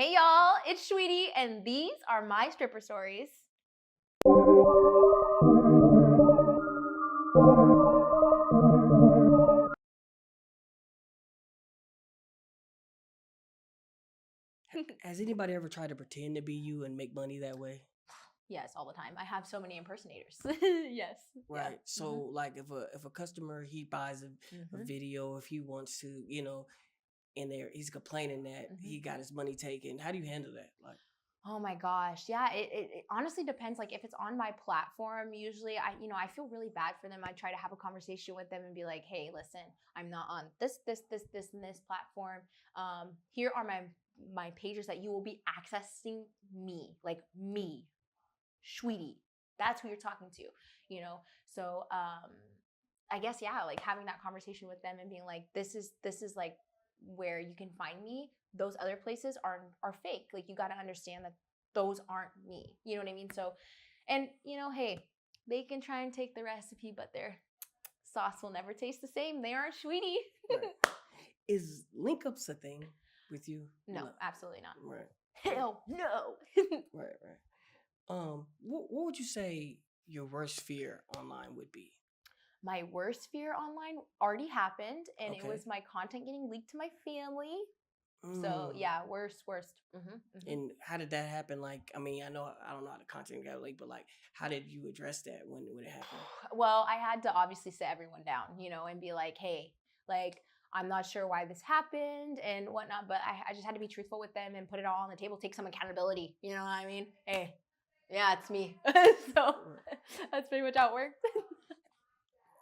Hey y'all, it's Sweetie, and these are my stripper stories. Has anybody ever tried to pretend to be you and make money that way? Yes, all the time. I have so many impersonators. Yes. Right. Yeah. So like if a customer he buys a Mhm. video, if he wants to, and there he's complaining that Mhm. he got his money taken, how do you handle that? Like, Oh my gosh. Yeah, it honestly depends. Like if it's on my platform, usually I feel really bad for them. I try to have a conversation with them and be like, hey, listen, I'm not on this, and this platform. Here are my pages that you will be accessing me, like me, Sweetie. That's who you're talking to, you know? So I guess yeah, like having that conversation with them and being like, this is like where you can find me. Those other places are fake. Like you gotta understand that those aren't me. You know what I mean? So and hey, they can try and take the recipe, but their sauce will never taste the same. They aren't Sweetie. right. Is link ups a thing with you? No, absolutely not. Right. Hell no. Right, right. What would you say your worst fear online would be? My worst fear online already happened, and it Okay. was my content getting leaked to my family. So Mm. yeah, worst. And how did that happen? Like, I mean, I don't know how the content got leaked, but like, how did you address that when it happened? Well, I had to obviously sit everyone down, and be like, hey, like I'm not sure why this happened and whatnot, but I just had to be truthful with them and put it all on the table, take some accountability. You know what I mean? Hey, yeah, it's me. So that's pretty much how it worked.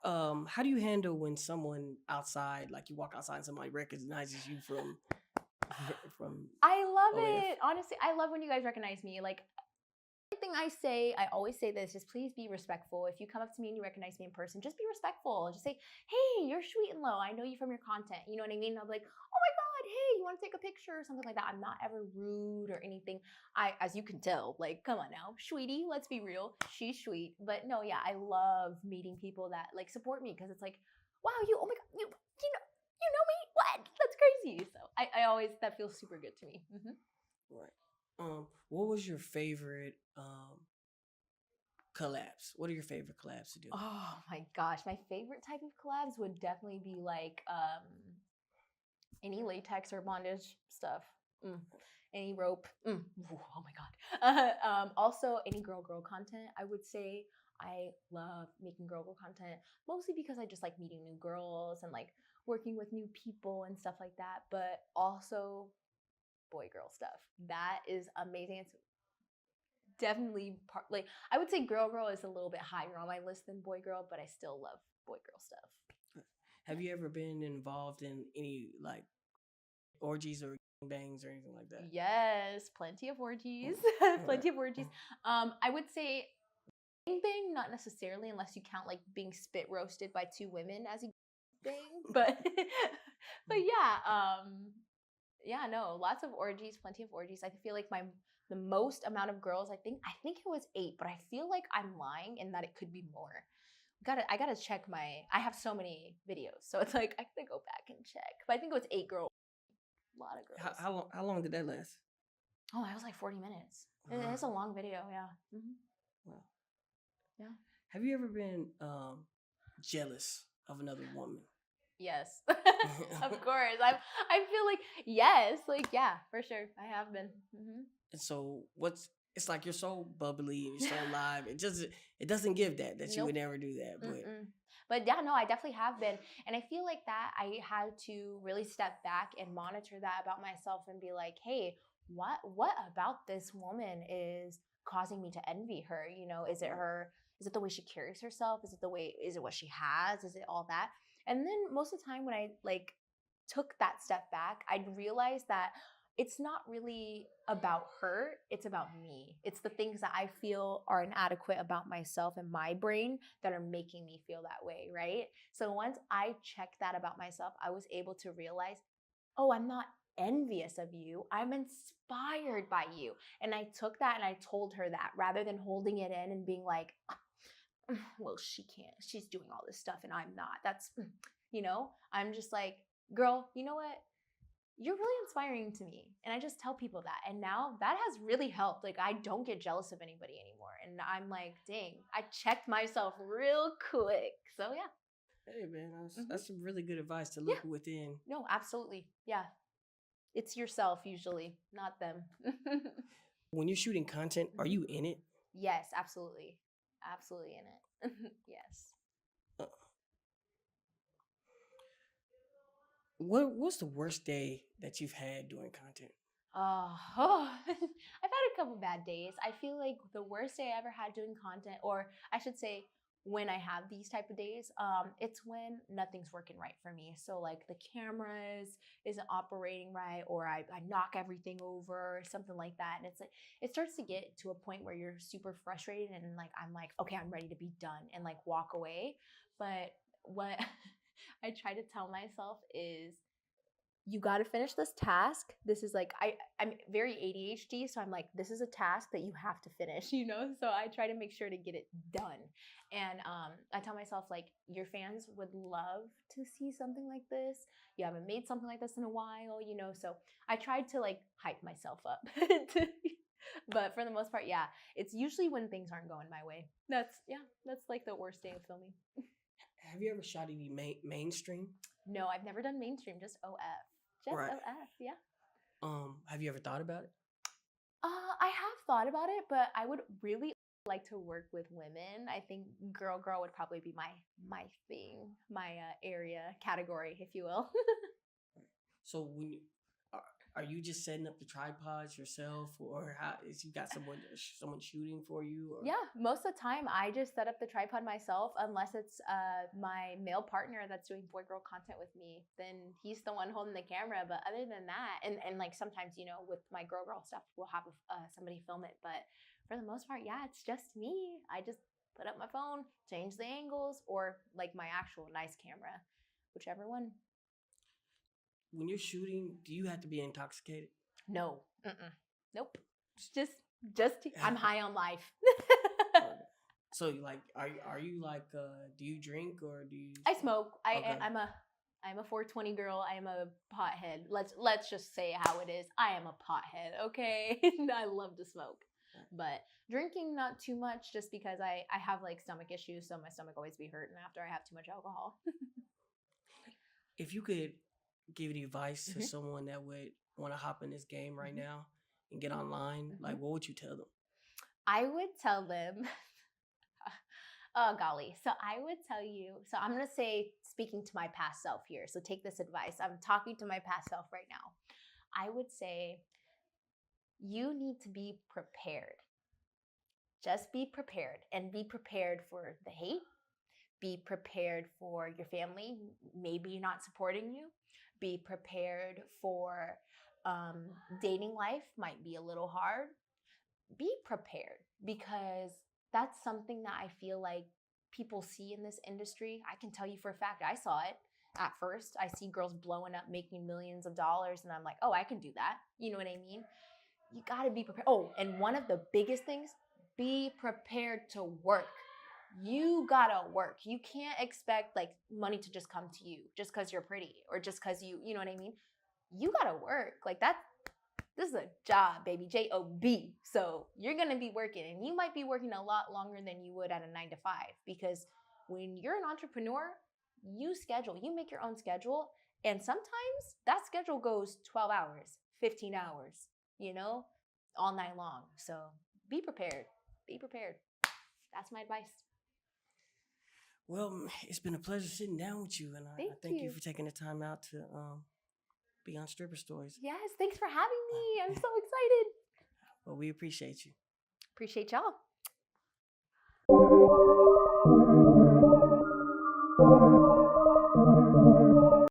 How do you handle when someone outside, like you walk outside and somebody recognizes you from from I love OF? it. Honestly, I love when you guys recognize me. Like everything I say, I always say this, just please be respectful. If you come up to me and you recognize me in person, just be respectful. Just say, hey, you're Sweet and Low. I know you from your content. You know what I mean? I'll be like, oh my God, hey, you want to take a picture or something like that? I'm not ever rude or anything. As you can tell, like, come on now, Sweetie, let's be real. She's sweet. But no, yeah, I love meeting people that like support me because it's like, wow, oh my God, you know me? What? That's crazy. So I always, that feels super good to me. Right. What was your favorite collabs? What are your favorite collabs to do? Oh my gosh, my favorite type of collabs would definitely be like any latex or bondage stuff. Mm. Any rope. Oh my god. Also, any girl content. I would say I love making girl content mostly because I just like meeting new girls and like working with new people and stuff like that. But also boy girl stuff. That is amazing. It's definitely part like I would say girl is a little bit higher on my list than boy girl, but I still love boy girl stuff. Have you ever been involved in any like orgies or bangs or anything like that? Yes, plenty of orgies. Right. Plenty of orgies. I would say bang, not necessarily unless you count like being spit roasted by two women as a bang, but but yeah, no, lots of orgies, plenty of orgies. I feel like the most amount of girls, I think it was 8, but I feel like I'm lying and that it could be more. I gotta check I have so many videos, so it's like I gotta go back and check. But I think it was 8 girls. A lot of How, girls. how long? How long did that last? Oh, it was like 40 minutes. It's a Wow. long video, yeah. Wow. Yeah. Have you ever been jealous of another woman? Yes. Of course. I feel like yes, like yeah, for sure. I have been. And so it's like you're so bubbly and you're so live. It doesn't give that you would Nope. never do that. But Mm-mm. But yeah, no, I definitely have been. And I feel like that I had to really step back and monitor that about myself and be like, hey, what about this woman is causing me to envy her? Is it her, is it the way she carries herself? Is it what she has? Is it all that? And then most of the time when I like took that step back, I'd realize that it's not really about her, it's about me. It's the things that I feel are inadequate about myself and my brain that are making me feel that way, right? So once I checked that about myself, I was able to realize, oh, I'm not envious of you. I'm inspired by you. And I took that and I told her that rather than holding it in and being like, well, she can't. She's doing all this stuff and I'm not. I'm just like, girl, you know what? you're really inspiring to me. And I just tell people that. And now that has really helped. Like, I don't get jealous of anybody anymore. And I'm like, dang, I checked myself real quick. So, yeah. Hey man, Mhm. that's some really good advice to Yeah. look within. No, absolutely. Yeah. It's yourself usually, not them. When you're shooting content, are Mhm. you in it? Yes, absolutely. Absolutely in it. Yes. Uh, what's the worst day that you've had doing content? I've had a couple bad days. I feel like the worst day I ever had doing content, or I should say, when I have these type of days, it's when nothing's working right for me. So like the cameras isn't operating right, or I knock everything over, or something like that. And it's like it starts to get to a point where you're super frustrated, and like I'm like, okay, I'm ready to be done, and like walk away. But what I try to tell myself is you got to finish this task. This is like I'm very ADHD, so I'm like this is a task that you have to finish, you know? So I try to make sure to get it done. And I tell myself like your fans would love to see something like this. You haven't made something like this in a while, you know? So I tried to like hype myself up. But for the most part, yeah, it's usually when things aren't going my way. That's like the worst day of filming. Have you ever shot any mainstream? No, I've never done mainstream, just OF. Just Right. OF, yeah. Have you ever thought about it? I have thought about it, but I would really like to work with women. I think girl would probably be my thing, my area category, if you will. So when you are you just setting up the tripods yourself, or how is you got someone shooting for you? Or Yeah, most of the time I just set up the tripod myself, unless it's my male partner that's doing boy girl content with me. Then he's the one holding the camera. But other than that, and like sometimes with my girl stuff, we'll have somebody film it. But for the most part, yeah, it's just me. I just put up my phone, change the angles, or like my actual nice camera, whichever one. when you're shooting, do you have to be intoxicated? No, nope. Just just I'm high on life. Okay. So like, are you like, do you drink or do you? I smoke. Okay. I'm a 420 girl. I am a pothead. Let's just say how it is. I am a pothead. Okay, I love to smoke, but drinking not too much, just because I have like stomach issues, so my stomach always be hurting after I have too much alcohol. If you could give any advice to Mhm, someone that would want to hop in this game right mhm, now and get online, like mhm. what would you tell them? I would tell them. Oh golly. So I would tell you, so I'm going to say, speaking to my past self here. So take this advice. I'm talking to my past self right now. I would say you need to be prepared. Just be prepared, and be prepared for the hate. Be prepared for your family maybe not supporting you. Be prepared for dating life might be a little hard. Be prepared, because that's something that I feel like people see in this industry. I can tell you for a fact, I saw it at first. I see girls blowing up, making millions of dollars, and I'm like, oh, I can do that. You know what I mean? You got to be prepared. Oh, and one of the biggest things, be prepared to work. You gotta work. You can't expect like money to just come to you just because you're pretty, or just because you know what I mean? You gotta work. Like that, this is a job, baby. Job. So you're gonna be working, and you might be working a lot longer than you would at a 9 to 5, because when you're an entrepreneur, you make your own schedule, and sometimes that schedule goes 12 hours, 15 hours, you know, all night long. So be prepared. Be prepared. That's my advice. Well, it's been a pleasure sitting down with you, and I Thank thank you you. for taking the time out to be on Stripper Stories. Yes, thanks for having me. I'm so excited. Well, we appreciate you. Appreciate y'all.